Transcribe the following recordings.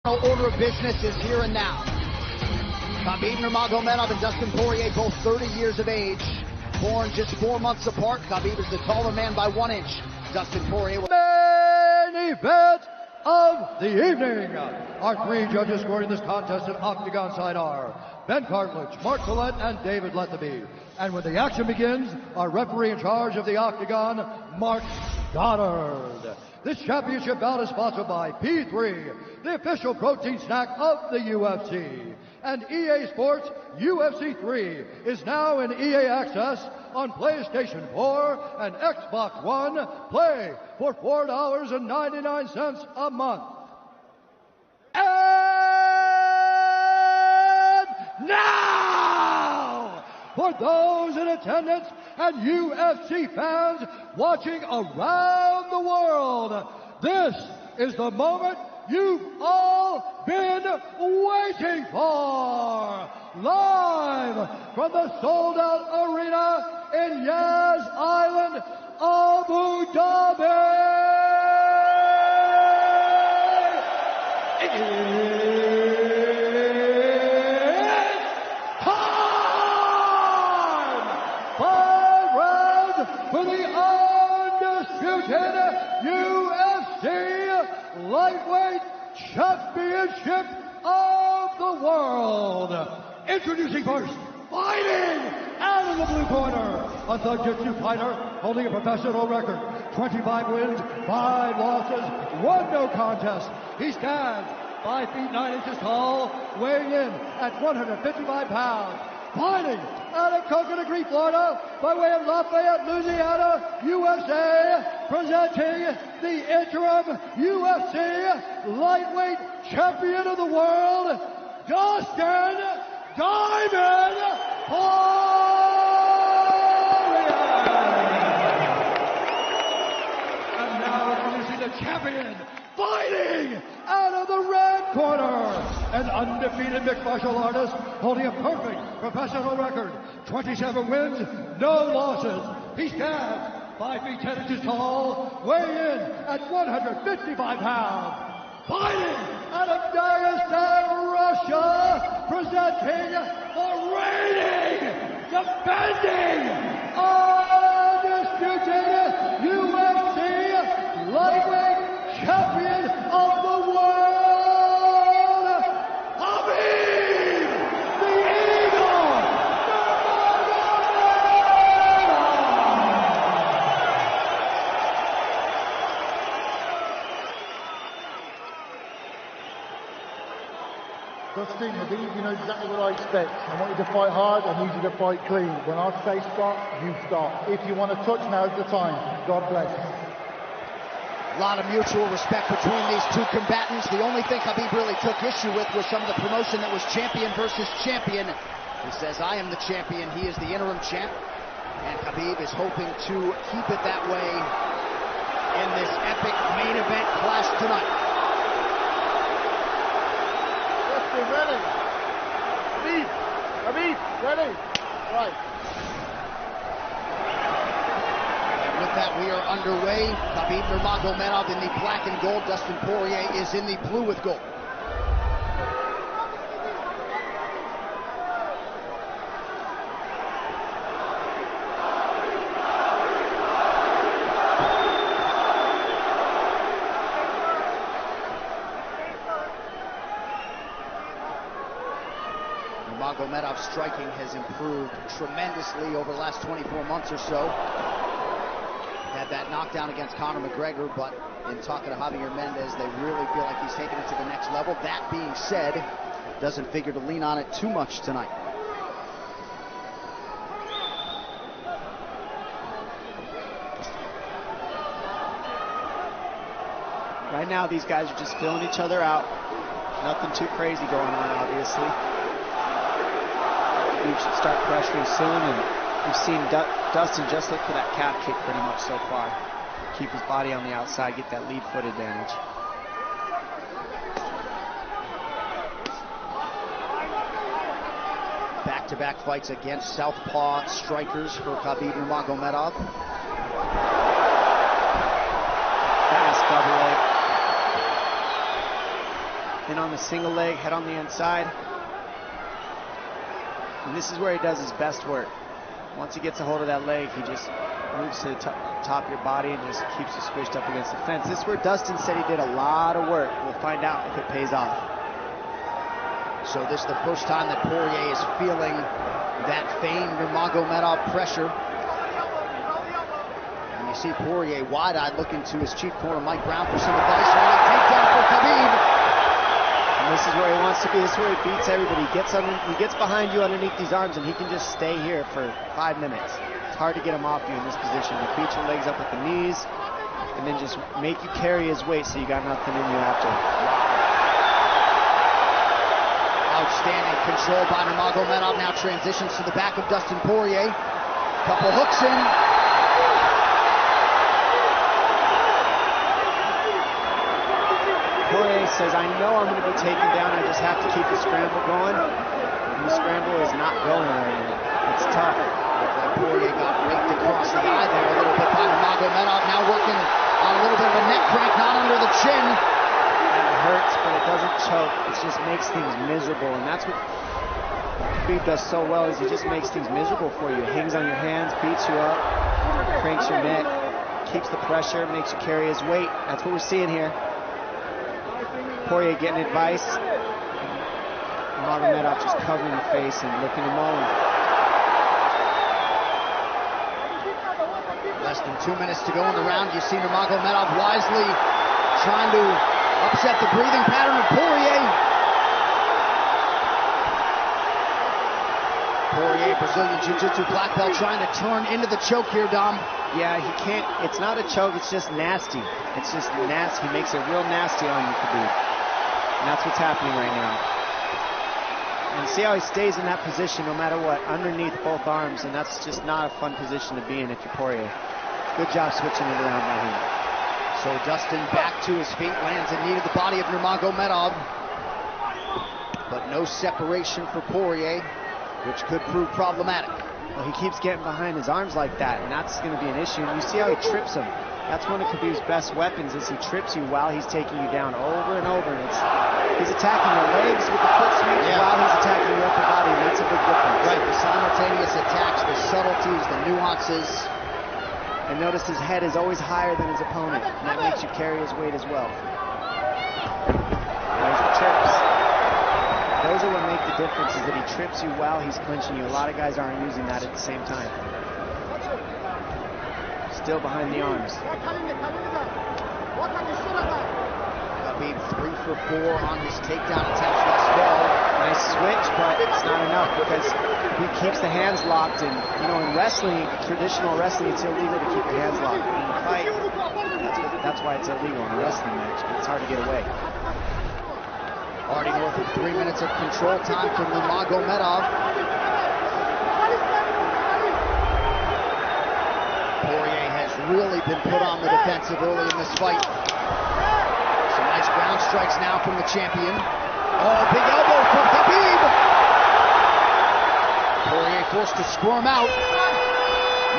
Order of business is here and now. Hhabib Nurmagomedov and Dustin Poirier, both 30 years of age, born just 4 months apart. Hhabib is the taller man by 1 inch. Dustin Poirier. Main event of the evening. Our 3 judges scoring this contest at octagon side are Ben Cartledge, Mark Collette, and David Lethaby. And when the action begins, our referee in charge of the octagon, Mark Goddard. This championship bout is sponsored by P3, the official protein snack of the UFC. And EA Sports UFC 3 is now in EA Access on PlayStation 4 and Xbox One. Play for $4.99 a month. And now, for those in attendance and UFC fans watching around the world, this is the moment you've all been waiting for. Live from the sold-out arena in Yas Island, Abu Dhabi. It's time! 5 rounds for the undisputed UFC Lightweight Championship of the world. Introducing first, fighting out of the blue corner, a Thug-Jitsu fighter holding a professional record, 25 wins, 5 losses, 1 no contest. He stands 5 feet 9 inches tall, weighing in at 155 pounds. Fighting out of Coconut Creek, Florida, by way of Lafayette, Louisiana, USA, presenting the interim UFC Lightweight Champion of the World, Dustin Diamond Poirier. And now introducing the champion, fighting out of the red corner, an undefeated mixed martial artist holding a perfect professional record, 27 wins, no losses. He stands 5 feet 10 inches tall, weighing in at 155 pounds. Fighting out of Dagestan, Russia, presenting the reigning, defending, undisputed UFC Lightweight Champion of the world, Hhabib the Eagle Dustin, Hhabib, you know exactly what I expect. I want you to fight hard, I need you to fight clean. When I say stop, you stop. If you want to touch, now's the time. God bless. A lot of mutual respect between these 2 combatants. The only thing Hhabib really took issue with was some of the promotion that was champion versus champion. He says, I am the champion, he is the interim champ. And Hhabib is hoping to keep it that way in this epic main event clash tonight. Dustin, ready? Hhabib, ready? Right. With that, we are underway. Hhabib Nurmagomedov in the black and gold. Dustin Poirier is in the blue with gold. Nurmagomedov's striking has improved tremendously over the last 24 months or so. Had that knockdown against Conor McGregor, but in talking to Javier Mendez, they really feel like he's taking it to the next level. That being said, doesn't figure to lean on it too much tonight. Right now, these guys are just filling each other out. Nothing too crazy going on, obviously. We should start pressuring soon, and we've seen Dustin just look for that calf kick pretty much so far. Keep his body on the outside, get that lead foot advantage. Back-to-back fights against southpaw strikers for Hhabib Nurmagomedov. Fast double leg. in on the single leg, head on the inside. And this is where he does his best work. Once he gets a hold of that leg, he just moves to the top of your body and just keeps you squished up against the fence. This is where Dustin said he did a lot of work. We'll find out if it pays off. So this is the first time that Poirier is feeling that famed Nurmagomedov pressure. And you see Poirier wide-eyed looking to his chief corner, Mike Brown, for some advice. Takedown for Khabib. And this is where he wants to be. This is where he beats everybody. He gets behind you underneath these arms, and he can just stay here for 5 minutes. It's hard to get him off you in this position. You beat your legs up with the knees, and then just make you carry his weight so you got nothing in you after. Outstanding control by Nurmagomedov. Now transitions to the back of Dustin Poirier. Couple hooks in. Poirier says, I know I'm going to be taken down. I just have to keep the scramble going. And the scramble is not going right now. It's tough. Poirier got raked across the eye there a little bit by Nurmagomedov. Now working on a little bit of a neck crank, not under the chin. It hurts, but it doesn't choke. It just makes things miserable, and that's what Khabib does so well, is he just makes things miserable for you. Hangs on your hands, beats you up, cranks your neck, keeps the pressure, makes you carry his weight. That's what we're seeing here. Poirier getting advice, Nurmagomedov just covering the face and looking him over. Less than 2 minutes to go in the round. You see Nurmagomedov wisely trying to upset the breathing pattern of Poirier. Poirier, Brazilian Jiu-Jitsu black belt, trying to turn into the choke here, Dom. Yeah, he can't. It's not a choke. It's just nasty. It's just nasty. He makes it real nasty on you, Khabib. And that's what's happening right now. And see how he stays in that position no matter what, underneath both arms, and that's just not a fun position to be in if you're Poirier. Good job switching it around by him. So Dustin back to his feet, lands a knee to the body of Nurmagomedov. But no separation for Poirier, which could prove problematic. Well, he keeps getting behind his arms like that, and that's going to be an issue. And you see how he trips him. That's one of Khabib's best weapons, is he trips you while he's taking you down over and over. And he's attacking your legs with the foot sweep while he's attacking your upper body, and that's a big difference. Right, the simultaneous attacks, the subtleties, the nuances. And notice his head is always higher than his opponent, and that makes you carry his weight as well. There's the trips. Those are what make the difference, is that he trips you while he's clinching you. A lot of guys aren't using that at the same time. Still behind the arms. Khabib 3 for 4 on his takedown attempts thus far. Nice switch, but it's not enough because he keeps the hands locked. And you know, in wrestling, traditional wrestling, it's illegal to keep your hands locked. In a fight, that's why it's illegal in a wrestling match. But it's hard to get away. Already north of 3 minutes of control time for Nurmagomedov. Poirier has really been put on the defensive early in this fight. Some nice ground strikes now from the champion. Oh, big elbow for Khabib. Poirier forced to squirm out.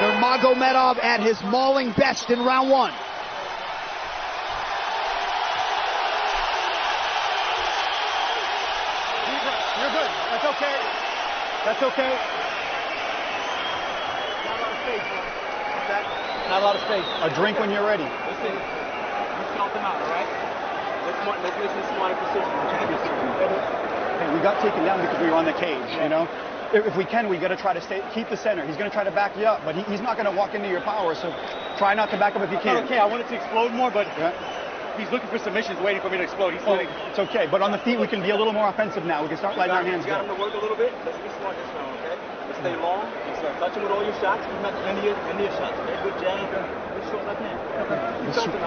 Nurmagomedov at his mauling best in round 1. You're good. That's okay. That's okay. Not a lot of space, bro. Not a lot of space. A drink when you're ready. Listen, you felt him out, all right? Let's make some smart decisions. Hey, we got taken down because we were on the cage, you know? If we can, we got to try to keep the center. He's going to try to back you up, but he's not going to walk into your power, so try not to back up if you can. Okay, I wanted to explode more, but he's looking for submissions, waiting for me to explode. He's letting... It's okay, but on the feet, we can be a little more offensive now. We can start letting our hands go. You got him to work a little bit. Let's be smart this round, okay? Let's stay long. Let's start touching with all your shots. He's not end of your shots, okay? Good jab. Good short left hand.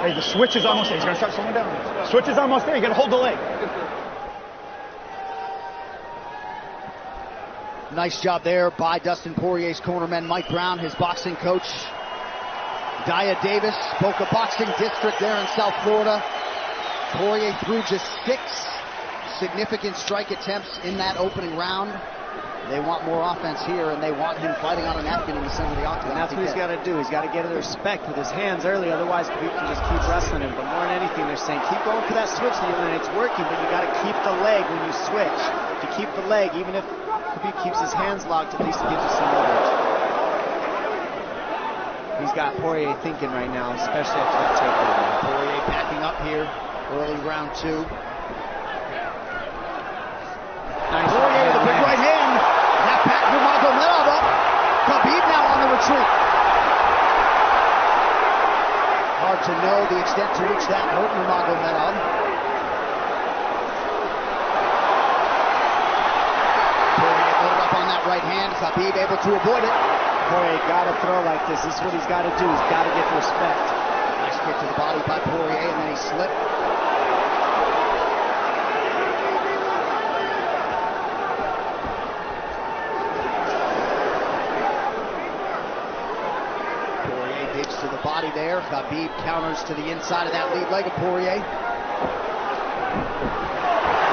Hey, the switch is almost there. He's going to start slowing down. Switch is almost there. You got to hold the leg. Nice job there by Dustin Poirier's cornerman, Mike Brown, his boxing coach, Dia Davis, Boca Boxing District there in South Florida. Poirier threw just 6 significant strike attempts in that opening round. They want more offense here, and they want him fighting on a napkin in the center of the octagon. And that's what he's got to do. He's got to get the respect with his hands early, otherwise Khabib can just keep wrestling him. But more than anything, they're saying keep going for that switch, and it's working, but you got to keep the leg when you switch. If you keep the leg, even if Khabib keeps his hands locked, at least it gives you some leverage. He's got Poirier thinking right now, especially after that takedown. Poirier backing up here, early round 2. Nice. Poirier with a big right hand. That back Nurmagomedov up. Khabib now on the retreat. Hard to know the extent to which that hurt Nurmagomedov. Poirier loaded up on that right hand. Khabib able to avoid it. Poirier got to throw like this. This is what he's got to do. He's got to get the respect. Nice kick to the body by Poirier, and then he slipped. To the body there. Khabib counters to the inside of that lead leg of Poirier. Up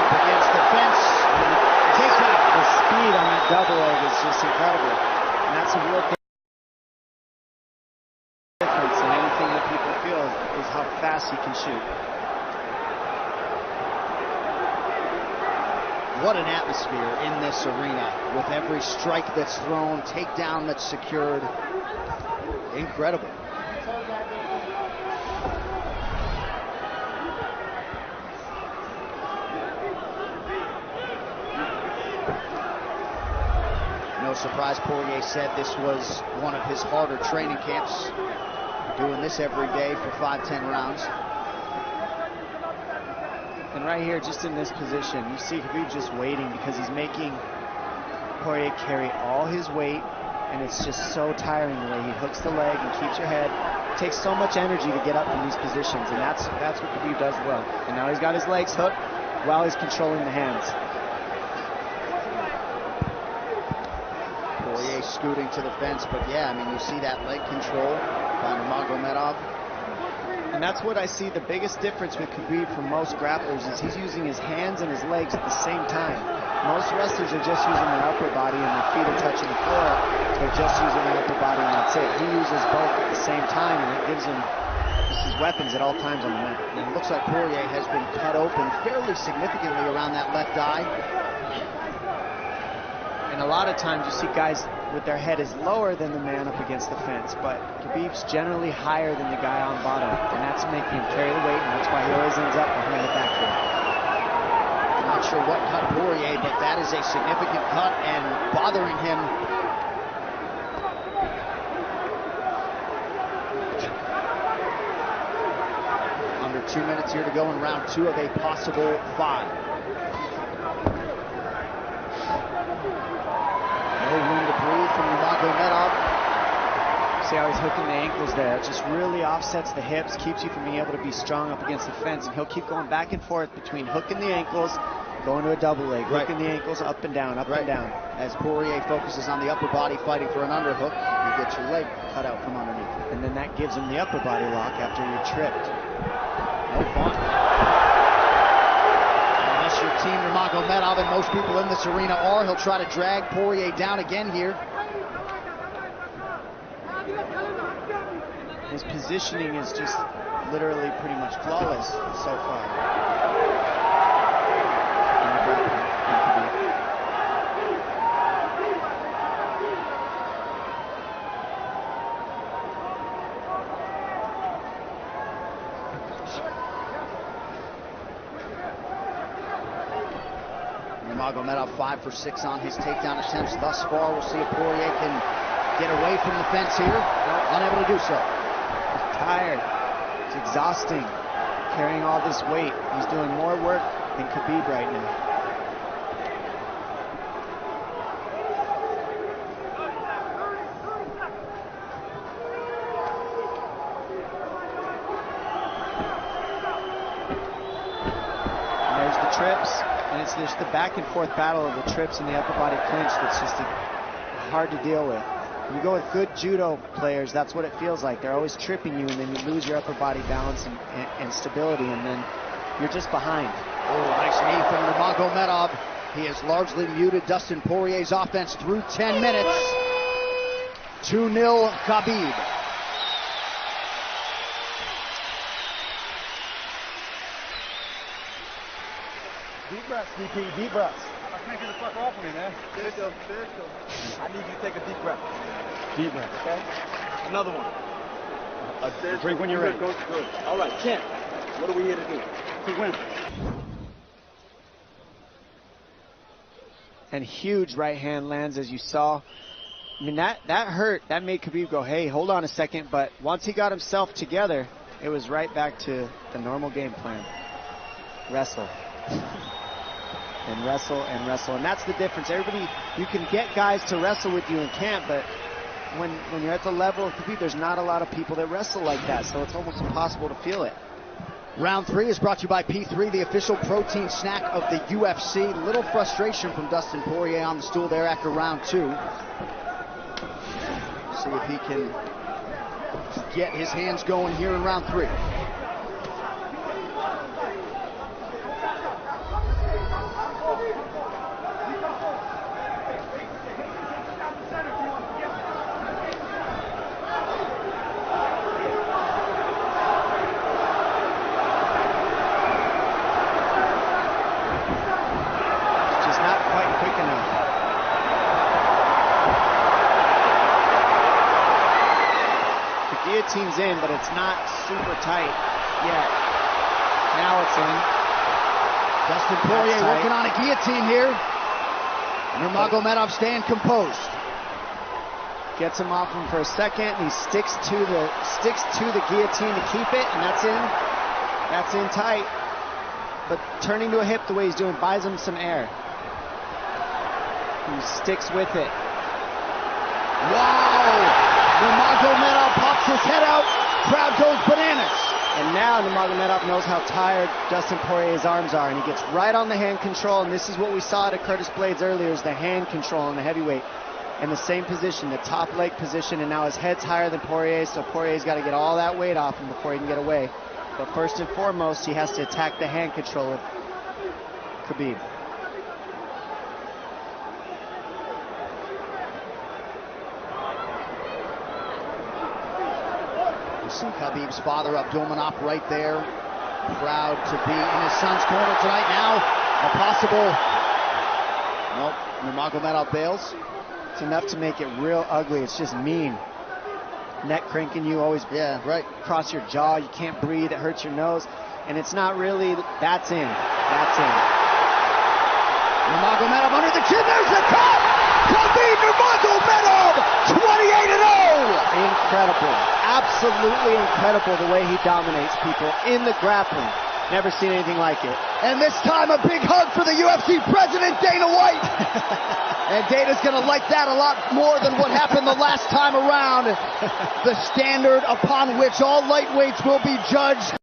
against the fence. Takedown. The speed on that double leg is just incredible. And that's a real difference in anything that people feel is how fast he can shoot. What an atmosphere in this arena with every strike that's thrown, takedown that's secured. Incredible. No surprise, Poirier said this was one of his harder training camps. Doing this every day for 5-10 rounds. And right here, just in this position, you see Khabib just waiting because he's making Poirier carry all his weight, and it's just so tiring the way he hooks the leg and keeps your head. It takes so much energy to get up in these positions, and that's what Khabib does well. And now he's got his legs hooked while he's controlling the hands. Poirier scooting to the fence, but yeah, I mean, you see that leg control by Nurmagomedov. And that's what I see the biggest difference with Khabib from most grapplers is he's using his hands and his legs at the same time. Most wrestlers are just using their upper body and their feet are touching the floor. They're just using their upper body and that's it. He uses both at the same time, and it gives him his weapons at all times on the mat. And it looks like Poirier has been cut open fairly significantly around that left eye. And a lot of times you see guys with their head is lower than the man up against the fence, but Khabib's generally higher than the guy on bottom, and that's making him carry the weight, and that's why he always ends up behind the back here. Not sure what cut Poirier, but that is a significant cut and bothering him. Under 2 minutes here to go in round 2 of a possible 5. No room to breathe from Nurmagomedov. See how he's hooking the ankles there. It just really offsets the hips, keeps you from being able to be strong up against the fence, and he'll keep going back and forth between hooking the ankles, going to a double leg, hooking the ankles up and down, up and down. As Poirier focuses on the upper body fighting for an underhook, you get your leg cut out from underneath. And then that gives him the upper body lock after you're tripped. No fun. Unless you're Team Nurmagomedov, and most people in this arena are, he'll try to drag Poirier down again here. His positioning is just literally pretty much flawless so far. Nurmagomedov 5 for 6 on his takedown attempts thus far. We'll see if Poirier can get away from the fence here. Unable to do so. He's tired. It's exhausting carrying all this weight. He's doing more work than Khabib right now. And there's the trips. And it's just the back and forth battle of the trips and the upper body clinch that's just hard to deal with. When you go with good judo players, that's what it feels like. They're always tripping you, and then you lose your upper body balance and stability, and then you're just behind. Oh, nice knee from Nurmagomedov. He has largely muted Dustin Poirier's offense through 10 minutes. 2-0 Khabib. Deep breaths, DP, deep breaths. I can't get the fuck off of me, man. There you go, there you go. I need you to take a deep breath. Deep breath. Okay? Another one. Drink when you're ready. Good, good. All right, champ. What are we here to do? To win. And huge right hand lands, as you saw. I mean, that hurt. That made Khabib go, hey, hold on a second. But once he got himself together, it was right back to the normal game plan. Wrestle. And wrestle and wrestle. And that's the difference. Everybody, you can get guys to wrestle with you in camp, but when you're at the level of Khabib, there's not a lot of people that wrestle like that. So it's almost impossible to feel it. Round 3 is brought to you by P3, the official protein snack of the UFC. Little frustration from Dustin Poirier on the stool there after round 2. See if he can get his hands going here in round 3. Guillotine's in, but it's not super tight yet. Now it's in. Dustin Poirier working on a guillotine here. Nurmagomedov staying composed. Gets him off him for a second. He sticks to the guillotine to keep it, and that's in. That's in tight. But turning to a hip the way he's doing buys him some air. He sticks with it. Wow! Nurmagomedov pops his head out, crowd goes bananas. And now Nurmagomedov knows how tired Dustin Poirier's arms are, and he gets right on the hand control, and this is what we saw at Curtis Blades earlier, is the hand control on the heavyweight. In the same position, the top leg position, and now his head's higher than Poirier, so Poirier's got to get all that weight off him before he can get away. But first and foremost, he has to attack the hand control of Khabib. See Khabib's father, Abdulmanap, right there. Proud to be in his son's corner tonight now. A possible... Nope, Nurmagomedov bails. It's enough to make it real ugly. It's just mean. Neck cranking you, always cross your jaw. You can't breathe. It hurts your nose. And it's not really... That's in. That's in. Nurmagomedov under the chin. There's the cut! Khabib Nurmagomedov, 28-0! Incredible. Absolutely incredible the way he dominates people in the grappling. Never seen anything like it. And this time a big hug for the UFC president, Dana White. And Dana's going to like that a lot more than what happened the last time around. The standard upon which all lightweights will be judged.